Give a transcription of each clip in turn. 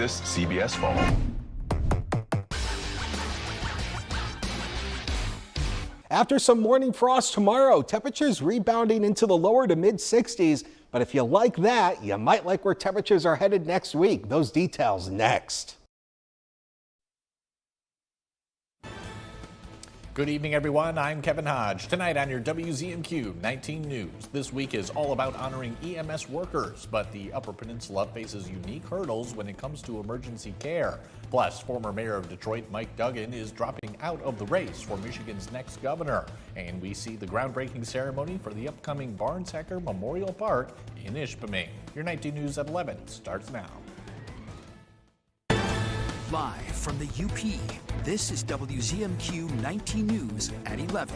this CBS Fall. After some morning frost tomorrow, temperatures rebounding into the lower to mid 60s. But if you like that, you might like where temperatures are headed next week. Those details next. Good evening, everyone. I'm Kevin Hodge. Tonight on your WZMQ 19 News. This week is all about honoring EMS workers, but the Upper Peninsula faces unique hurdles when it comes to emergency care. Plus, former mayor of Detroit, Mike Duggan, is dropping out of the race for Michigan's next governor. And we see the groundbreaking ceremony for the upcoming Barnes-Hecker Memorial Park in Ishpeming. Your 19 News at 11 starts now. Live from the UP, this is WZMQ 19 News at 11.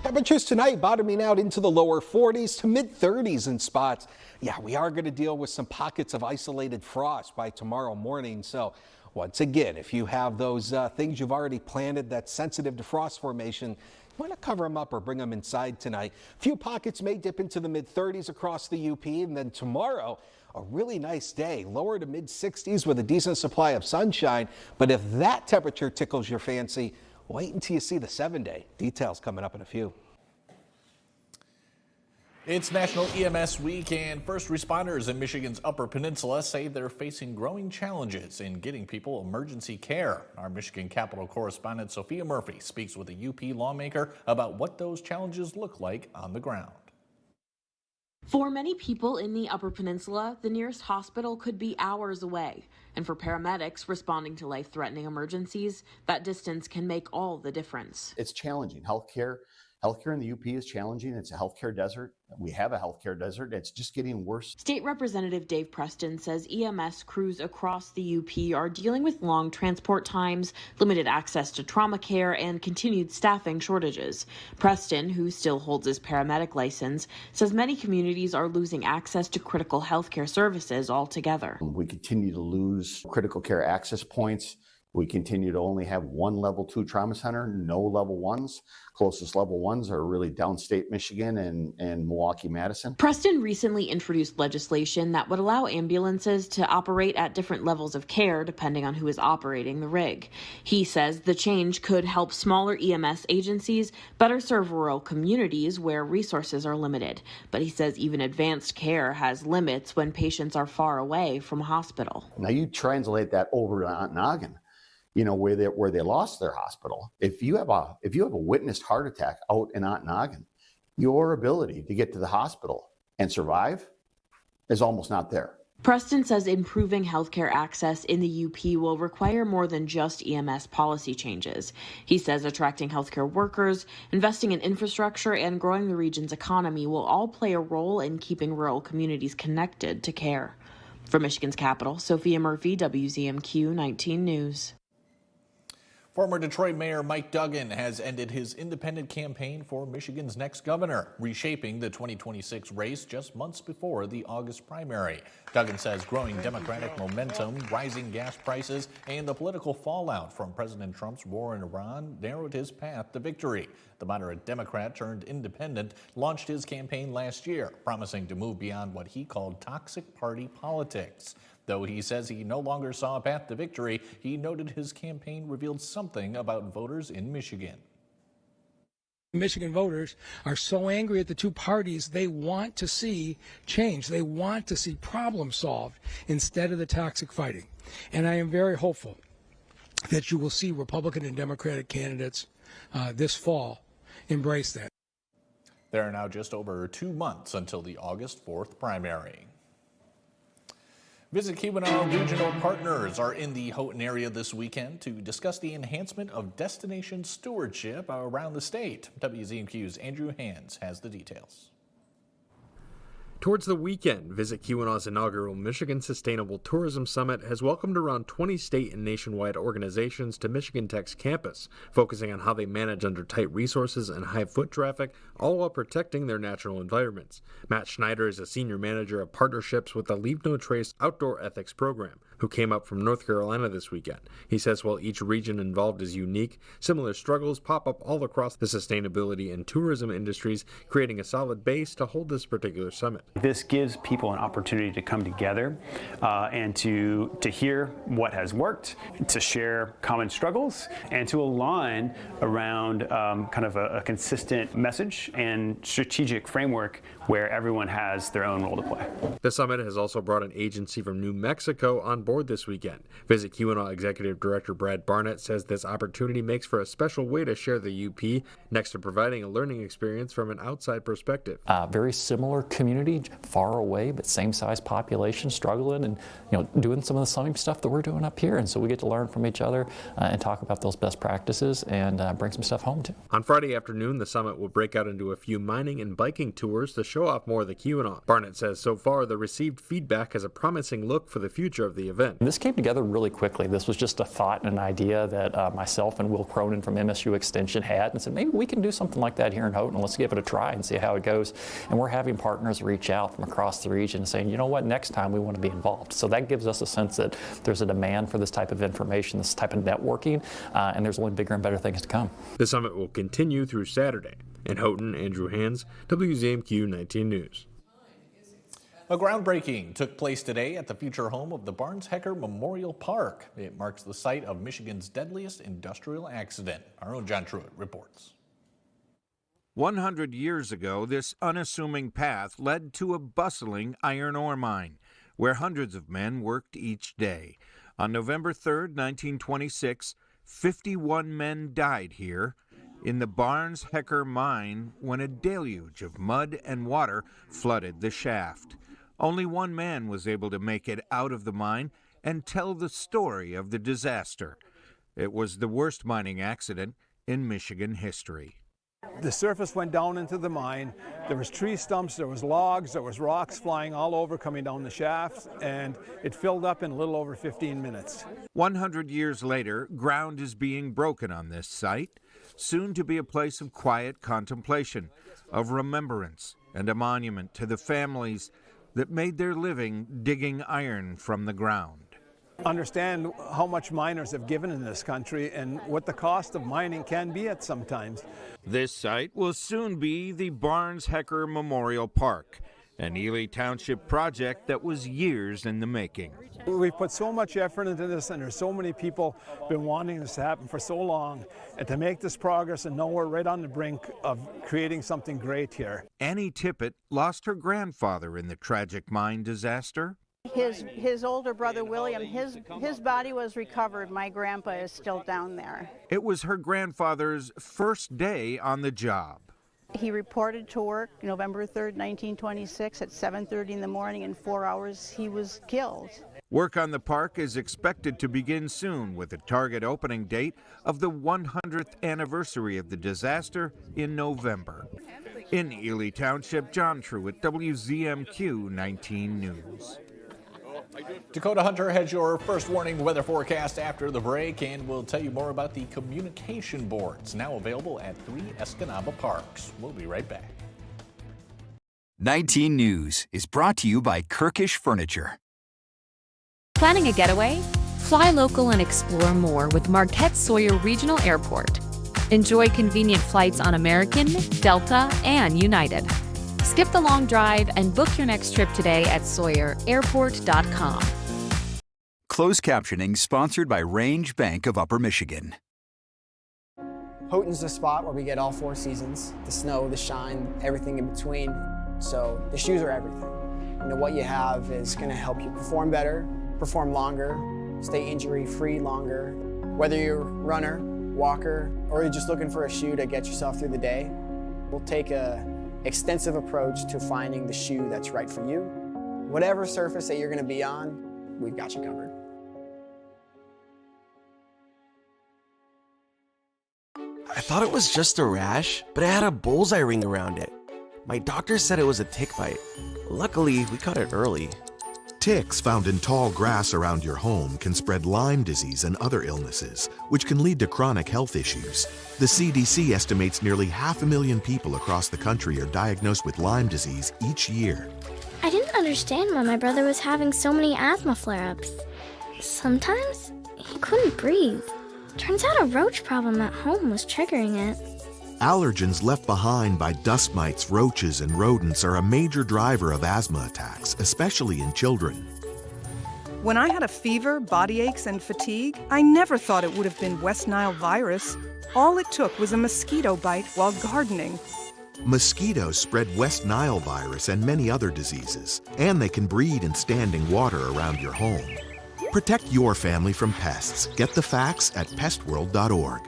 Temperatures tonight bottoming out into the lower 40s to mid 30s in spots. Yeah, we are going to deal with some pockets of isolated frost by tomorrow morning. So once again, if you have those things you've already planted that's sensitive to frost formation, you want to cover them up or bring them inside tonight. A few pockets may dip into the mid 30s across the UP, and then tomorrow, a really nice day, lower to mid 60s with a decent supply of sunshine. But if that temperature tickles your fancy, wait until you see the 7-day. Details coming up in a few. It's National EMS Week, and first responders in Michigan's Upper Peninsula say they're facing growing challenges in getting people emergency care. Our Michigan Capitol correspondent Sophia Murphy speaks with a UP lawmaker about what those challenges look like on the ground. For many people in the Upper Peninsula, the nearest hospital could be hours away. And for paramedics responding to life-threatening emergencies, that distance can make all the difference. It's challenging. Healthcare in the UP is challenging. It's a healthcare desert. We have a healthcare desert. It's just getting worse. State Representative Dave Preston says EMS crews across the UP are dealing with long transport times, limited access to trauma care, and continued staffing shortages. Preston, who still holds his paramedic license, says many communities are losing access to critical healthcare services altogether. We continue to lose critical care access points. We continue to only have one level 2 trauma center, no level 1s. Closest level 1s are really downstate Michigan and Milwaukee, Madison. Preston recently introduced legislation that would allow ambulances to operate at different levels of care depending on who is operating the rig. He says the change could help smaller EMS agencies better serve rural communities where resources are limited. But he says even advanced care has limits when patients are far away from a hospital. Now you translate that over to Ontonagon, where they lost their hospital. If you have a witnessed heart attack out in Ontonagon, your ability to get to the hospital and survive is almost not there. Preston says improving healthcare access in the UP will require more than just EMS policy changes. He says attracting healthcare workers, investing in infrastructure, and growing the region's economy will all play a role in keeping rural communities connected to care. For Michigan's capital, Sophia Murphy, WZMQ 19 News. Former Detroit Mayor Mike Duggan has ended his independent campaign for Michigan's next governor, reshaping the 2026 race just months before the August primary. Duggan says growing Democratic momentum, rising gas prices, and the political fallout from President Trump's war in Iran narrowed his path to victory. The moderate Democrat turned independent launched his campaign last year, promising to move beyond what he called toxic party politics. Though he says he no longer saw a path to victory, he noted his campaign revealed something about voters in Michigan. Michigan voters are so angry at the two parties, they want to see change. They want to see problems solved instead of the toxic fighting. And I am very hopeful that you will see Republican and Democratic candidates this fall embrace that. There are now just over 2 months until the August 4th primary. Visit Keweenaw Regional Partners are in the Houghton area this weekend to discuss the enhancement of destination stewardship around the state. WZMQ's Andrew Hands has the details. Towards the weekend, Visit Keweenaw's inaugural Michigan Sustainable Tourism Summit has welcomed around 20 state and nationwide organizations to Michigan Tech's campus, focusing on how they manage under tight resources and high foot traffic, all while protecting their natural environments. Matt Schneider is a senior manager of partnerships with the Leave No Trace Outdoor Ethics Program. who came up from North Carolina this weekend. He says while each region involved is unique, similar struggles pop up all across the sustainability and tourism industries, creating a solid base to hold this particular summit. This gives people an opportunity to come together and to hear what has worked, to share common struggles, and to align around kind of a consistent message and strategic framework where everyone has their own role to play. The summit has also brought an agency from New Mexico on board this weekend. Visit Keweenaw Executive Director Brad Barnett says this opportunity makes for a special way to share the UP, next to providing a learning experience from an outside perspective. Very similar community, far away, but same size population, struggling and doing some of the same stuff that we're doing up here. And so we get to learn from each other and talk about those best practices and bring some stuff home too. On Friday afternoon, the summit will break out into a few mining and biking tours to show off more of the Keweenaw. Barnett says so far the received feedback has a promising look for the future of the event. This came together really quickly. This was just a thought and an idea that myself and Will Cronin from MSU Extension had, and said maybe we can do something like that here in Houghton. Let's give it a try and see how it goes. And we're having partners reach out from across the region saying, you know what, next time we want to be involved. So that gives us a sense that there's a demand for this type of information, this type of networking, and there's only bigger and better things to come. The summit will continue through Saturday. In Houghton, Andrew Hands, WZMQ 19 News. A groundbreaking took place today at the future home of the Barnes-Hecker Memorial Park. It marks the site of Michigan's deadliest industrial accident. Our own John Truitt reports. 100 years ago, this unassuming path led to a bustling iron ore mine, where hundreds of men worked each day. On November 3rd, 1926, 51 men died here in the Barnes-Hecker mine when a deluge of mud and water flooded the shaft. Only one man was able to make it out of the mine and tell the story of the disaster. It was the worst mining accident in Michigan history. The surface went down into the mine. There was tree stumps, there was logs, there was rocks flying all over coming down the shaft, and it filled up in a little over 15 minutes. 100 years later, ground is being broken on this site, soon to be a place of quiet contemplation, of remembrance, and a monument to the families that made their living digging iron from the ground. Understand how much miners have given in this country and what the cost of mining can be at some times. This site will soon be the Barnes-Hecker Memorial Park, an Ely Township project that was years in the making. We've put so much effort into this, and there's so many people been wanting this to happen for so long, and to make this progress and know we're right on the brink of creating something great here. Annie Tippett lost her grandfather in the tragic mine disaster. His older brother William, his body was recovered. My grandpa is still down there. It was her grandfather's first day on the job. He reported to work November 3rd, 1926 at 7:30 in the morning. In 4 hours he was killed. Work on the park is expected to begin soon, with a target opening date of the 100th anniversary of the disaster in November. In Ely Township, John Truitt, WZMQ 19 News. Dakota Hunter has your first warning weather forecast after the break, and we'll tell you more about the communication boards now available at 3 Escanaba parks. We'll be right back. 19 News is brought to you by Kirkish Furniture. Planning a getaway? Fly local and explore more with Marquette Sawyer Regional Airport. Enjoy convenient flights on American, Delta, and United. Skip the long drive and book your next trip today at sawyerairport.com. Closed captioning sponsored by Range Bank of Upper Michigan. Houghton's the spot where we get all 4 seasons, the snow, the shine, everything in between. So the shoes are everything. What you have is going to help you perform better, perform longer, stay injury-free longer. Whether you're a runner, walker, or you're just looking for a shoe to get yourself through the day, we'll take a extensive approach to finding the shoe that's right for you. Whatever surface that you're going to be on, we've got you covered. I thought it was just a rash, but it had a bullseye ring around it. My doctor said it was a tick bite. Luckily, we caught it early. Ticks found in tall grass around your home can spread Lyme disease and other illnesses, which can lead to chronic health issues. The CDC estimates nearly 500,000 people across the country are diagnosed with Lyme disease each year. I didn't understand why my brother was having so many asthma flare-ups. Sometimes he couldn't breathe. Turns out a roach problem at home was triggering it. Allergens left behind by dust mites, roaches, and rodents are a major driver of asthma attacks, especially in children. When I had a fever, body aches, and fatigue, I never thought it would have been West Nile virus. All it took was a mosquito bite while gardening. Mosquitoes spread West Nile virus and many other diseases, and they can breed in standing water around your home. Protect your family from pests. Get the facts at pestworld.org.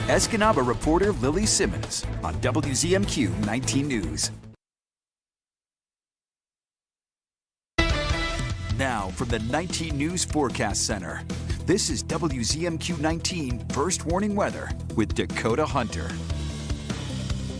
Escanaba reporter Lily Simmons on WZMQ 19 News. Now from the 19 News Forecast Center, this is WZMQ 19 First Warning Weather with Dakota Hunter.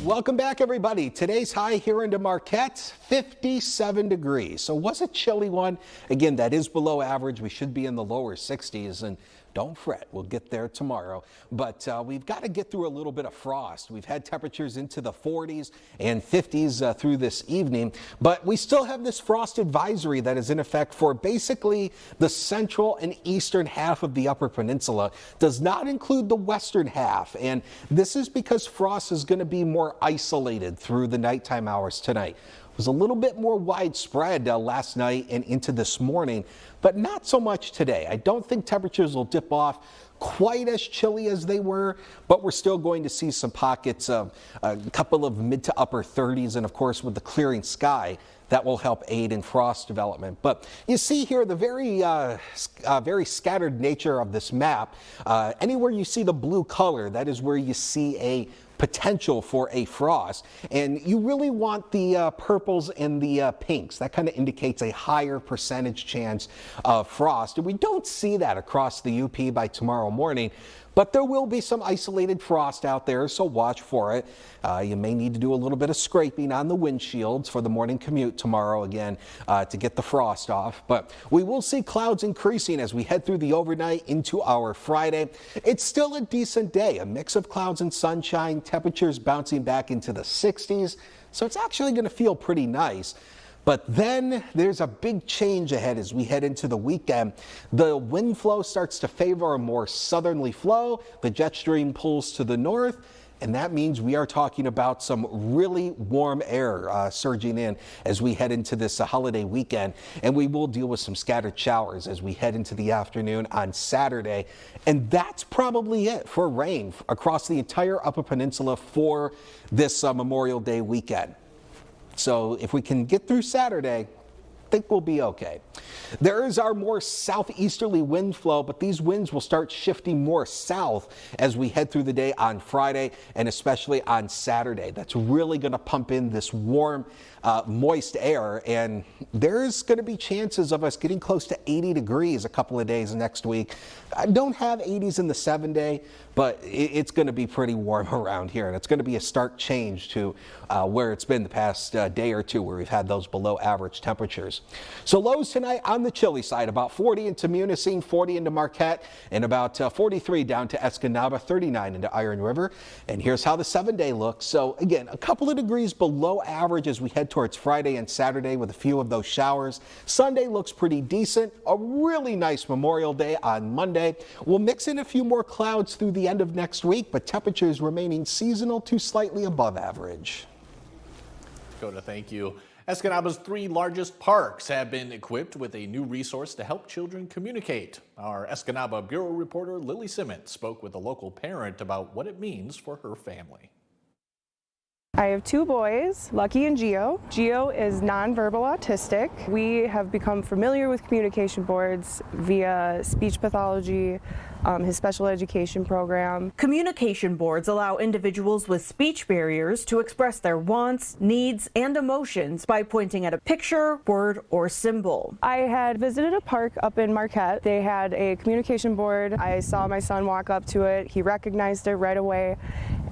Welcome back, everybody. Today's high here into Marquette, 57 degrees. So it was a chilly one. Again, that is below average. We should be in the lower 60s, and don't fret, we'll get there tomorrow. But we've got to get through a little bit of frost. We've had temperatures into the 40s and 50s through this evening, but we still have this frost advisory that is in effect for basically the central and eastern half of the Upper Peninsula. Does not include the western half, and this is because frost is going to be more isolated through the nighttime hours tonight. It was a little bit more widespread last night and into this morning, but not so much today. I don't think temperatures will dip off quite as chilly as they were, but we're still going to see some pockets of a couple of mid to upper 30s, and of course with the clearing sky, that will help aid in frost development. But you see here the very scattered nature of this map. Anywhere you see the blue color, that is where you see a potential for a frost, and you really want the purples and the pinks. That kind of indicates a higher percentage chance of frost, and we don't see that across the UP by tomorrow morning. But there will be some isolated frost out there, so watch for it. You may need to do a little bit of scraping on the windshields for the morning commute tomorrow again to get the frost off. But we will see clouds increasing as we head through the overnight into our Friday. It's still a decent day, a mix of clouds and sunshine, temperatures bouncing back into the 60s. So it's actually going to feel pretty nice. But then there's a big change ahead as we head into the weekend. The wind flow starts to favor a more southerly flow. The jet stream pulls to the north, and that means we are talking about some really warm air surging in as we head into this holiday weekend. And we will deal with some scattered showers as we head into the afternoon on Saturday. And that's probably it for rain across the entire Upper Peninsula for this Memorial Day weekend. So if we can get through Saturday, I think we'll be okay. There is our more southeasterly wind flow, but these winds will start shifting more south as we head through the day on Friday and especially on Saturday. That's really going to pump in this warm, moist air, and there's going to be chances of us getting close to 80 degrees a couple of days next week. I don't have 80s in the 7-day, but it's going to be pretty warm around here, and it's going to be a stark change to where it's been the past day or two where we've had those below average temperatures. So lows tonight on the chilly side, about 40 into Munising, 40 into Marquette, and about 43 down to Escanaba, 39 into Iron River. And here's how the 7-day looks. So again, a couple of degrees below average as we head towards Friday and Saturday with a few of those showers. Sunday looks pretty decent. A really nice Memorial Day on Monday. We'll mix in a few more clouds through the end of next week, but temperatures remaining seasonal to slightly above average. Dakota, thank you. Escanaba's 3 largest parks have been equipped with a new resource to help children communicate. Our Escanaba Bureau reporter Lily Simmons spoke with a local parent about what it means for her family. I have 2 boys, Lucky and Gio. Gio is nonverbal autistic. We have become familiar with communication boards via speech pathology, his special education program. Communication boards allow individuals with speech barriers to express their wants, needs, and emotions by pointing at a picture, word, or symbol. I had visited a park up in Marquette. They had a communication board. I saw my son walk up to it. He recognized it right away.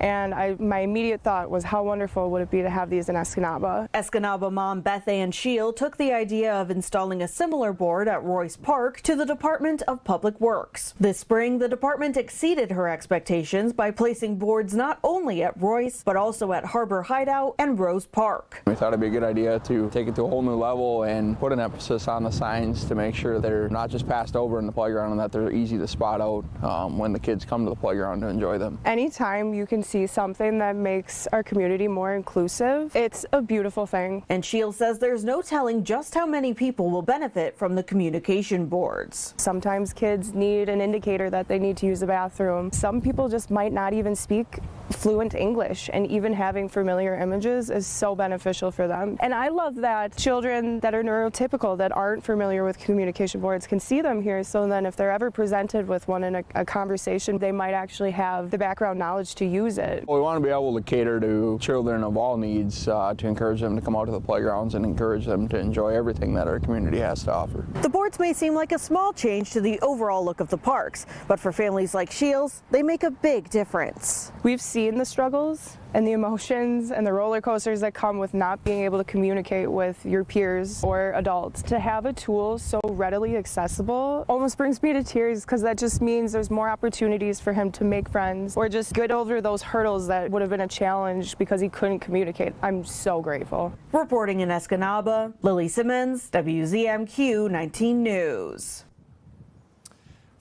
And my immediate thought was, how wonderful would it be to have these in Escanaba? Escanaba mom Beth Ann Shield took the idea of installing a similar board at Royce Park to the Department of Public Works. This spring, the department exceeded her expectations by placing boards not only at Royce, but also at Harbor Hideout and Rose Park. We thought it'd be a good idea to take it to a whole new level and put an emphasis on the signs to make sure they're not just passed over in the playground and that they're easy to spot out when the kids come to the playground to enjoy them. Anytime you can see something that makes our community more inclusive, it's a beautiful thing. And Shield says there's no telling just how many people will benefit from the communication boards. Sometimes kids need an indicator that they need to use the bathroom. Some people just might not even speak fluent English, and even having familiar images is so beneficial for them. And I love that children that are neurotypical, that aren't familiar with communication boards, can see them here, so then if they're ever presented with one in a conversation, they might actually have the background knowledge to use it. We want to be able to cater to children of all needs, to encourage them to come out to the playgrounds and encourage them to enjoy everything that our community has to offer. The boards may seem like a small change to the overall look of the parks, but for families like Shields, they make a big difference. We've seen the struggles and the emotions and the roller coasters that come with not being able to communicate with your peers or adults. To have a tool so readily accessible almost brings me to tears, because that just means there's more opportunities for him to make friends or just get over those hurdles that would have been a challenge because he couldn't communicate. I'm so grateful. Reporting in Escanaba, Lily Simmons, WZMQ 19 News.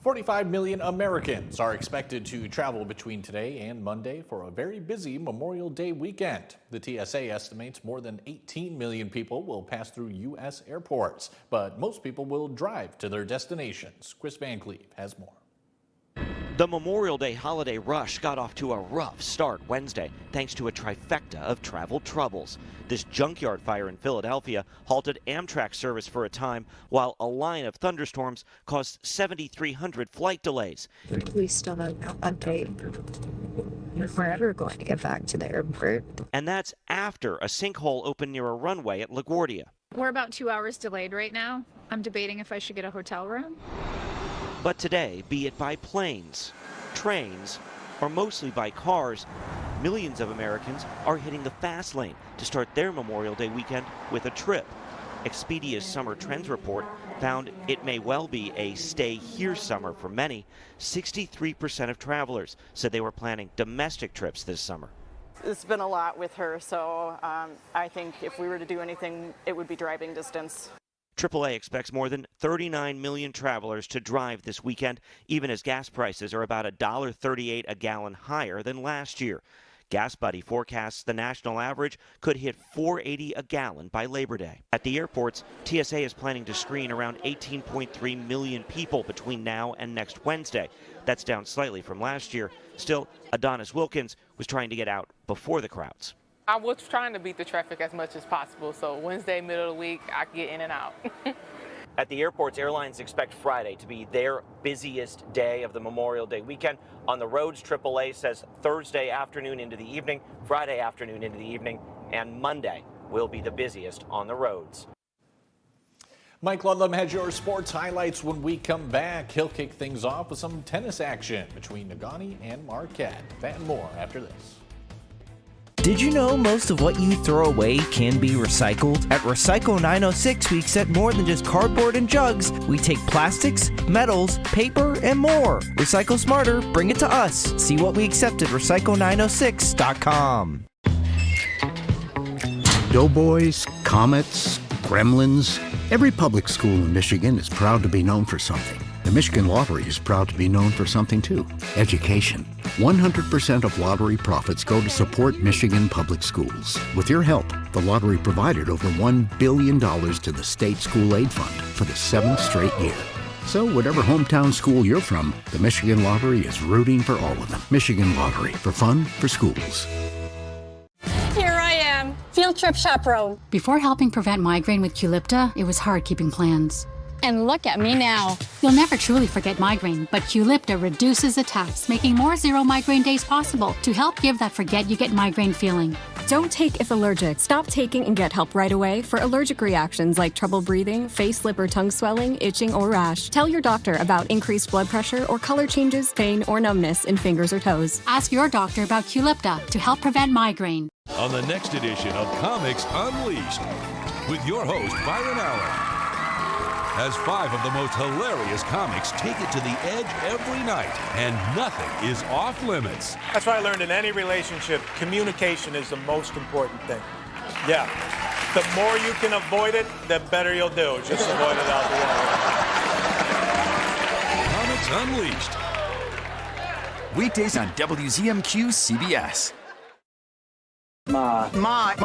45 million Americans are expected to travel between today and Monday for a very busy Memorial Day weekend. The TSA estimates more than 18 million people will pass through U.S. airports, but most people will drive to their destinations. Chris Van Cleve has more. The Memorial Day holiday rush got off to a rough start Wednesday, thanks to a trifecta of travel troubles. This junkyard fire in Philadelphia halted Amtrak service for a time, while a line of thunderstorms caused 7,300 flight delays. We still don't know update if we're ever going to get back to the airport. And that's after a sinkhole opened near a runway at LaGuardia. We're about 2 hours delayed right now. I'm debating if I should get a hotel room. But today, be it by planes, trains, or mostly by cars, millions of Americans are hitting the fast lane to start their Memorial Day weekend with a trip. Expedia's Summer Trends report found it may well be a stay here summer for many. 63% of travelers said they were planning domestic trips this summer. It's been a lot with her, so I think if we were to do anything, it would be driving distance. AAA expects more than 39 million travelers to drive this weekend, even as gas prices are about $1.38 a gallon higher than last year. Gas Buddy forecasts the national average could hit $4.80 a gallon by Labor Day. At the airports, TSA is planning to screen around 18.3 million people between now and next Wednesday. That's down slightly from last year. Still, Adonis Wilkins was trying to get out before the crowds. I was trying to beat the traffic as much as possible, so Wednesday, middle of the week, I can get in and out. At the airports, airlines expect Friday to be their busiest day of the Memorial Day weekend. On the roads, AAA says Thursday afternoon into the evening, Friday afternoon into the evening, and Monday will be the busiest on the roads. Mike Ludlam has your sports highlights when we come back. He'll kick things off with some tennis action between Nagani and Marquette. That and more after this. Did you know most of what you throw away can be recycled? At Recycle 906, we accept more than just cardboard and jugs. We take plastics, metals, paper, and more. Recycle smarter, bring it to us. See what we accept at recycle906.com. Doughboys, Comets, Gremlins. Every public school in Michigan is proud to be known for something. The Michigan Lottery is proud to be known for something too: education. 100% of lottery profits go to support Michigan public schools. With your help, the lottery provided over $1 billion to the State School Aid Fund for the 7th straight year. So whatever hometown school you're from, the Michigan Lottery is rooting for all of them. Michigan Lottery, for fun, for schools. Here I am, field trip chaperone. Before helping prevent migraine with Qulipta, it was hard keeping plans. And look at me now. You'll never truly forget migraine, but Qulipta reduces attacks, making more zero migraine days possible to help give that forget you get migraine feeling. Don't take if allergic. Stop taking and get help right away for allergic reactions like trouble breathing, face, lip, or tongue swelling, itching, or rash. Tell your doctor about increased blood pressure or color changes, pain, or numbness in fingers or toes. Ask your doctor about Qulipta to help prevent migraine. On the next edition of Comics Unleashed, with your host, Byron Allen, as 5 of the most hilarious comics take it to the edge every night, and nothing is off limits. That's what I learned in any relationship. Communication is the most important thing. Yeah. The more you can avoid it, the better you'll do. Just avoid it altogether. Comics Unleashed. Weekdays on WZMQ CBS. Mamma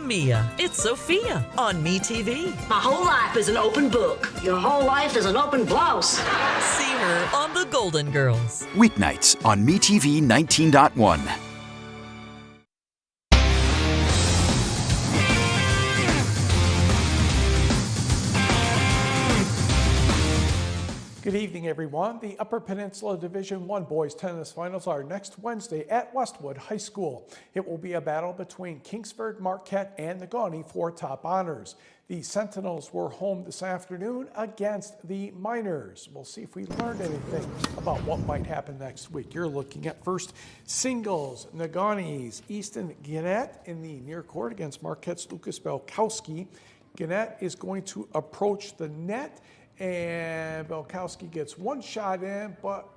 Mia, it's Sophia on MeTV. My whole life is an open book. Your whole life is an open blouse. See her on The Golden Girls. Weeknights on MeTV 19.1. Good evening, everyone. The Upper Peninsula Division I boys tennis finals are next Wednesday at Westwood High School. It will be a battle between Kingsford, Marquette, and Negaunee for top honors. The Sentinels were home this afternoon against the Miners. We'll see if we learned anything about what might happen next week. You're looking at first singles. Negaunee's Easton Gannett in the near court against Marquette's Lucas Belkowski. Gannett is going to approach the net, and Belkowski gets one shot in, but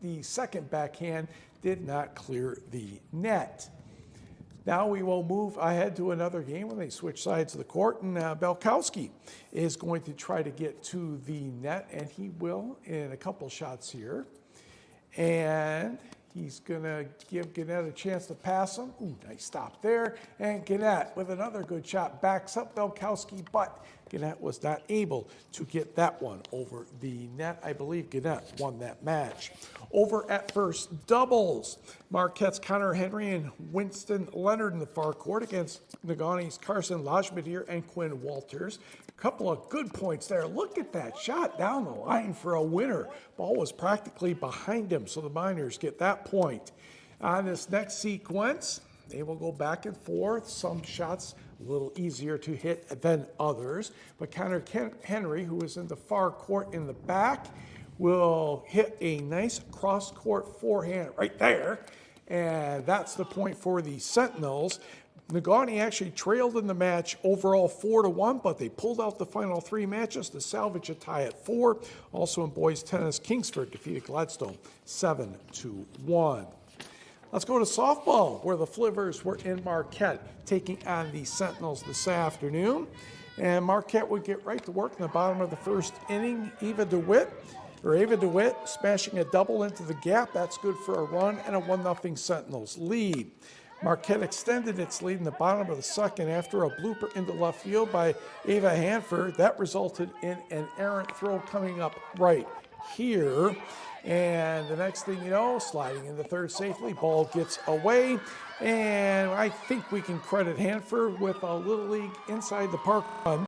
the second backhand did not clear the net. Now we will move ahead to another game when they switch sides of the court, and Belkowski is going to try to get to the net, and he will in a couple shots here. And he's going to give Gannett a chance to pass him. Ooh, nice stop there. And Gannett with another good shot backs up Belkowski, but Gannett was not able to get that one over the net. I believe Gannett won that match. Over at first doubles, Marquette's Connor Henry and Winston Leonard in the far court against Negaunee's Carson Lajmedier and Quinn Walters. A couple of good points there. Look at that shot down the line for a winner. Ball was practically behind him, so the Miners get that point. On this next sequence, they will go back and forth. Some shots a little easier to hit than others. But Connor Henry, who is in the far court in the back, will hit a nice cross-court forehand right there. And that's the point for the Sentinels. Negaunee actually trailed in the match overall 4-1, but they pulled out the final 3 matches to salvage a tie at 4. Also in boys tennis, Kingsford defeated Gladstone 7-1. Let's go to softball, where the Flivers were in Marquette taking on the Sentinels this afternoon. And Marquette would get right to work in the bottom of the first inning. Ava DeWitt smashing a double into the gap. That's good for a run and a 1-0 Sentinels lead. Marquette extended its lead in the bottom of the second after a blooper into left field by Ava Hanford. That resulted in an errant throw coming up right here. And the next thing you know, sliding into third safely, ball gets away. And I think we can credit Hanford with a Little League inside the park run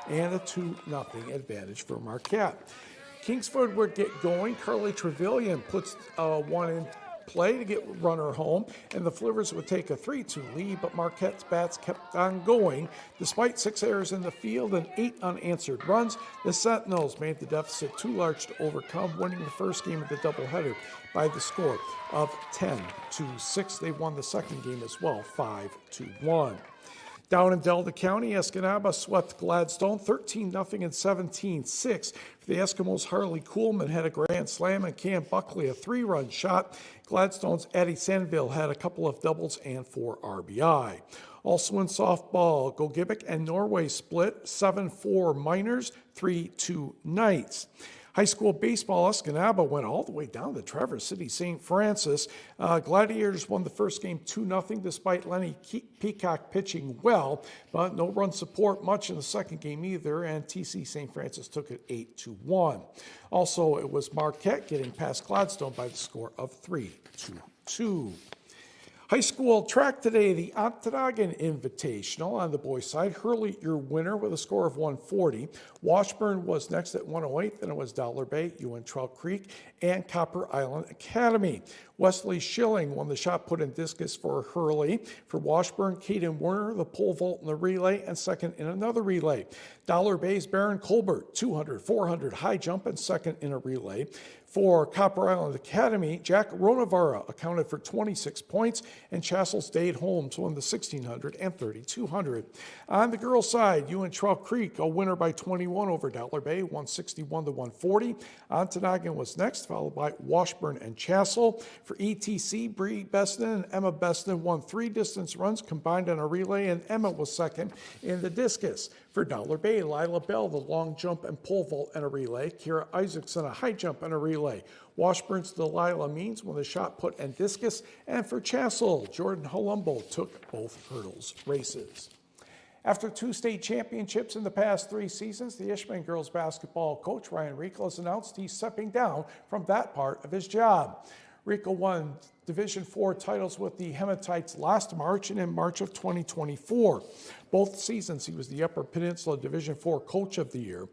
and a 2-0 advantage for Marquette. Kingsford would get going. Carly Trevelyan puts one in play to get runner home, and the Flivers would take a 3-2 lead, but Marquette's bats kept on going. Despite 6 errors in the field and 8 unanswered runs, the Sentinels made the deficit too large to overcome, winning the first game of the doubleheader by the score of 10-6. They won the second game as well, 5-1. Down in Delta County, Escanaba swept Gladstone 13-0 and 17-6. For the Eskimos, Harley Kuhlman had a grand slam and Cam Buckley a 3-run shot. Gladstone's Addie Sandville had a couple of doubles and 4 RBI. Also in softball, Gogebic and Norway split 7-4 Miners, 3-2 Knights. High school baseball, Escanaba went all the way down to Traverse City, St. Francis. Gladiators won the first game 2-0 despite Lenny Peacock pitching well, but no run support much in the second game either, and TC St. Francis took it 8-1. Also, it was Marquette getting past Gladstone by the score of 3-2. High school track today, the Ontonagon Invitational on the boys' side. Hurley, your winner with a score of 140. Washburn was next at 108. Then it was Dollar Bay, UN Trail Creek, and Copper Island Academy. Wesley Schilling won the shot put and discus for Hurley. For Washburn, Caden Werner, the pole vault in the relay, and second in another relay. Dollar Bay's Baron Colbert, 200, 400 high jump, and second in a relay. For Copper Island Academy, Jack Ronavara accounted for 26 points, and Chassel Dade Holmes won the 1600 and 3200. On the girls' side, UN Trail Creek, a winner by 21 over Dollar Bay, 161 to 140. Ontonagon was next, followed by Washburn and Chassel. For ETC, Bree Beston and Emma Beston won 3 distance runs combined on a relay, and Emma was second in the discus. For Dollar Bay, Lila Bell, the long jump and pole vault and a relay. Kira Isaacson, a high jump and a relay. Washburn's Delilah Means won the shot put and discus. And for Chassel, Jordan Halumbo took both hurdles races. After 2 state championships in the past 3 seasons, the Ishpeming girls basketball coach Ryan Riegel has announced he's stepping down from that part of his job. Riegel won Division IV titles with the Hematites last March and in March of 2024. Both seasons he was the Upper Peninsula Division IV Coach of the Year.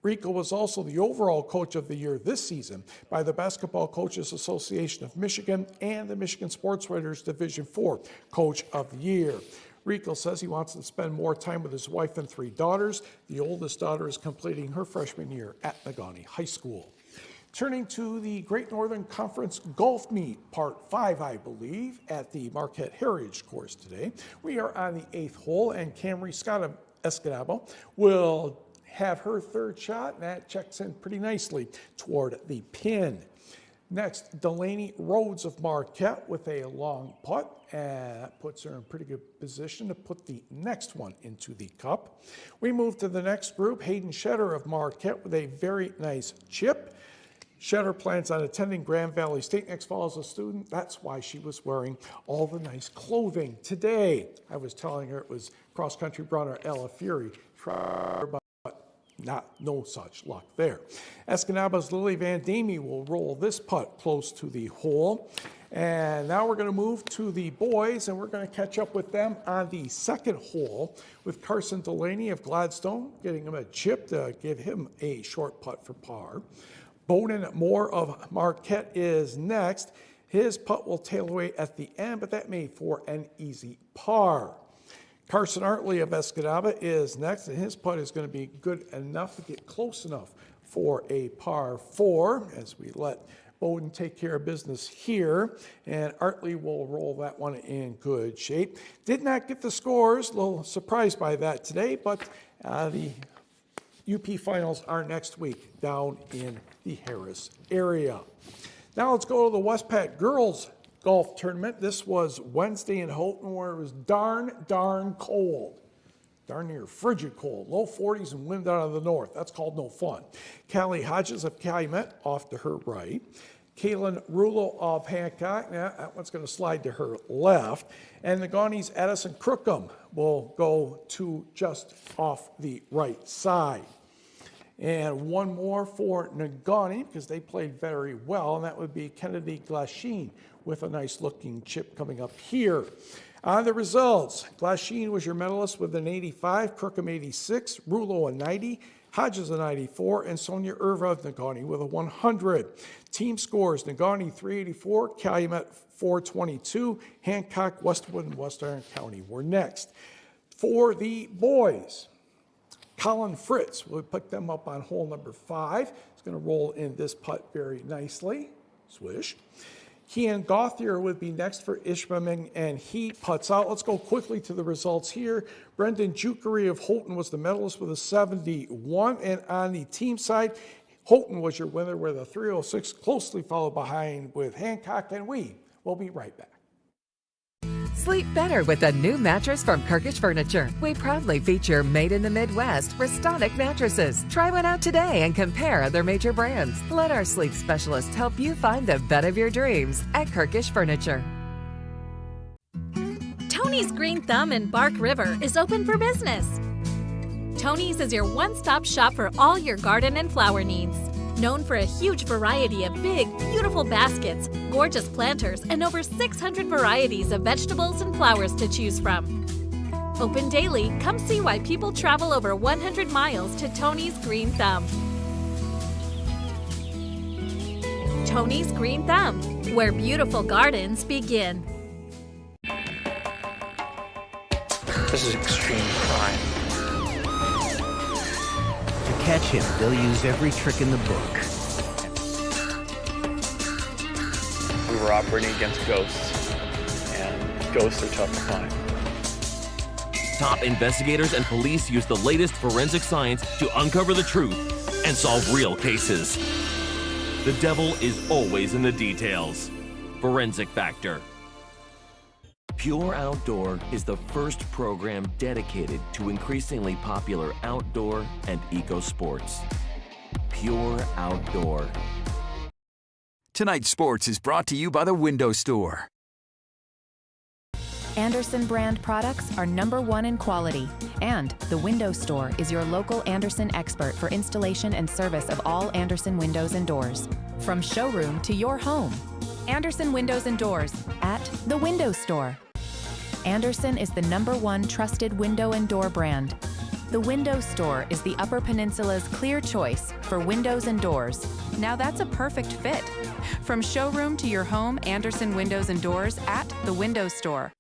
Riegel was also the overall Coach of the Year this season by the Basketball Coaches Association of Michigan and the Michigan Sports Writers Division IV Coach of the Year. Riegel says he wants to spend more time with his wife and 3 daughters. The oldest daughter is completing her freshman year at Negaunee High School. Turning to the Great Northern Conference Golf Meet, Part 5, I believe, at the Marquette Heritage Course today. We are on the 8th hole, and Camry Scott of Escanaba will have her 3rd shot, and that checks in pretty nicely toward the pin. Next, Delaney Rhodes of Marquette with a long putt, and that puts her in pretty good position to put the next one into the cup. We move to the next group, Hayden Shetter of Marquette with a very nice chip. Shetter plans on attending Grand Valley State next fall as a student. That's why she was wearing all the nice clothing today. I was telling her it was cross-country runner Ella Fury, but no such luck there. Escanaba's Lily Van Damey will roll this putt close to the hole. And now we're going to move to the boys, and we're going to catch up with them on the 2nd hole with Carson Delaney of Gladstone, getting him a chip to give him a short putt for par. Bowden Moore of Marquette is next. His putt will tail away at the end, but that made for an easy par. Carson Artley of Escanaba is next, and his putt is going to be good enough to get close enough for a par 4 as we let Bowden take care of business here, and Artley will roll that one in good shape. Did not get the scores, a little surprised by that today, but the UP finals are next week down in the Harris area. Now let's go to the Westpac girls golf tournament. This was Wednesday in Houghton, where it was darn cold. Darn near frigid cold. Low 40s and wind out of the north. That's called no fun. Callie Hodges of Calumet off to her right. Kaylin Rulo of Hancock, that one's going to slide to her left. And Negaunee's Addison Crookham will go to just off the right side. And one more for Negaunee, because they played very well, and that would be Kennedy Glasheen with a nice looking chip coming up here. On the results, Glasheen was your medalist with an 85, Crookham 86, Rulo a 90, Hodges a 94, and Sonia Irva of Negaunee with a 100. Team scores, Negaunee 384, Calumet 422, Hancock, Westwood, and West Iron County were next. For the boys, Colin Fritz will pick them up on hole number 5. He's going to roll in this putt very nicely. Swish. Kian Gauthier would be next for Ishpeming, and he putts out. Let's go quickly to the results here. Brendan Jukery of Houghton was the medalist with a 71, and on the team side, Houghton was your winner with a 306, closely followed behind with Hancock, and we will be right back. Sleep better with a new mattress from Kirkish Furniture. We proudly feature Made in the Midwest Restonic mattresses. Try one out today and compare other major brands. Let our sleep specialists help you find the bed of your dreams at Kirkish Furniture. Tony's Green Thumb in Bark River is open for business. Tony's is your one-stop shop for all your garden and flower needs. Known for a huge variety of big, beautiful baskets, gorgeous planters, and over 600 varieties of vegetables and flowers to choose from. Open daily, come see why people travel over 100 miles to Tony's Green Thumb. Tony's Green Thumb, where beautiful gardens begin. This is extreme crime. To catch him, they'll use every trick in the book. We were operating against ghosts, and ghosts are tough to find. Top investigators and police use the latest forensic science to uncover the truth and solve real cases. The devil is always in the details. Forensic Factor. Pure Outdoor is the first program dedicated to increasingly popular outdoor and eco sports. Pure Outdoor. Tonight's sports is brought to you by the Window Store. Andersen brand products are #1 in quality, and the Window Store is your local Andersen expert for installation and service of all Andersen windows and doors. From showroom to your home, Andersen Windows and Doors at the Window Store. Andersen is the #1 trusted window and door brand. The Window Store is the Upper Peninsula's clear choice for windows and doors. Now that's a perfect fit. From showroom to your home, Andersen Windows and Doors at the Window Store.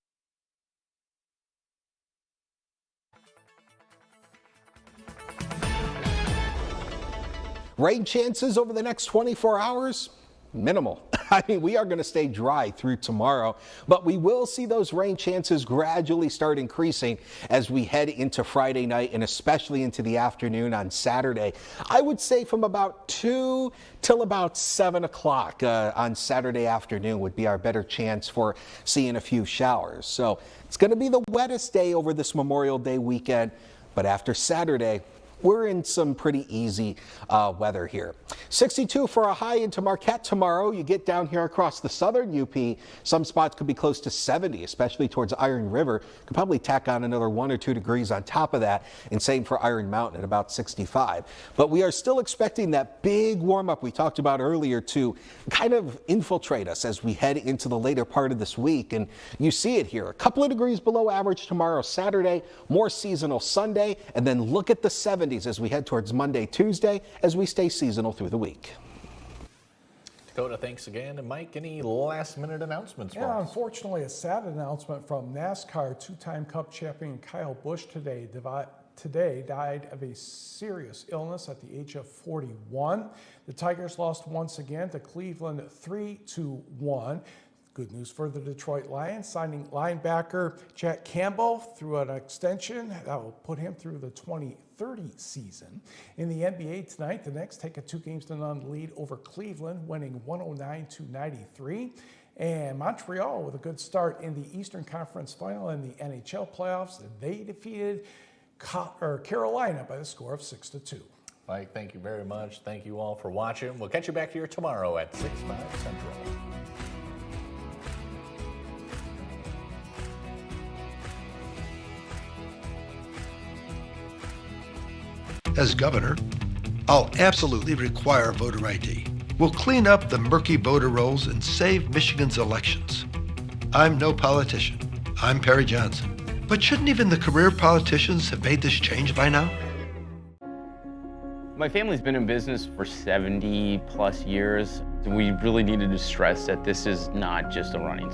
Rain chances over the next 24 hours? Minimal. I mean, we are going to stay dry through tomorrow, but we will see those rain chances gradually start increasing as we head into Friday night and especially into the afternoon on Saturday. I would say from about 2 till about 7 o'clock on Saturday afternoon would be our better chance for seeing a few showers. So it's going to be the wettest day over this Memorial Day weekend, but after Saturday, we're in some pretty easy weather here. 62 for a high into Marquette tomorrow. You get down here across the southern UP, some spots could be close to 70, especially towards Iron River. Could probably tack on another 1 or 2 degrees on top of that, and same for Iron Mountain at about 65. But we are still expecting that big warm up we talked about earlier to kind of infiltrate us as we head into the later part of this week. And you see it here, a couple of degrees below average tomorrow, Saturday, more seasonal Sunday, and then look at the 70s as we head towards Monday, Tuesday, as we stay seasonal through the week. Dakota, thanks again. And Mike, any last minute announcements for us? Unfortunately, a sad announcement from NASCAR two-time Cup champion Kyle Busch today died of a serious illness at the age of 41. The Tigers lost once again to Cleveland 3-1. Good news for the Detroit Lions, signing linebacker Jack Campbell through an extension that will put him through the 2030 season. In the NBA tonight, the Knicks take a 2-0 lead over Cleveland, winning 109-93. And Montreal with a good start in the Eastern Conference Final in the NHL playoffs. They defeated Carolina by the score of 6-2. Mike, thank you very much. Thank you all for watching. We'll catch you back here tomorrow at 6/5 Central. As governor, I'll absolutely require voter ID. We'll clean up the murky voter rolls and save Michigan's elections. I'm no politician. I'm Perry Johnson. But shouldn't even the career politicians have made this change by now? My family's been in business for 70 plus years. We really needed to stress that this is not just a running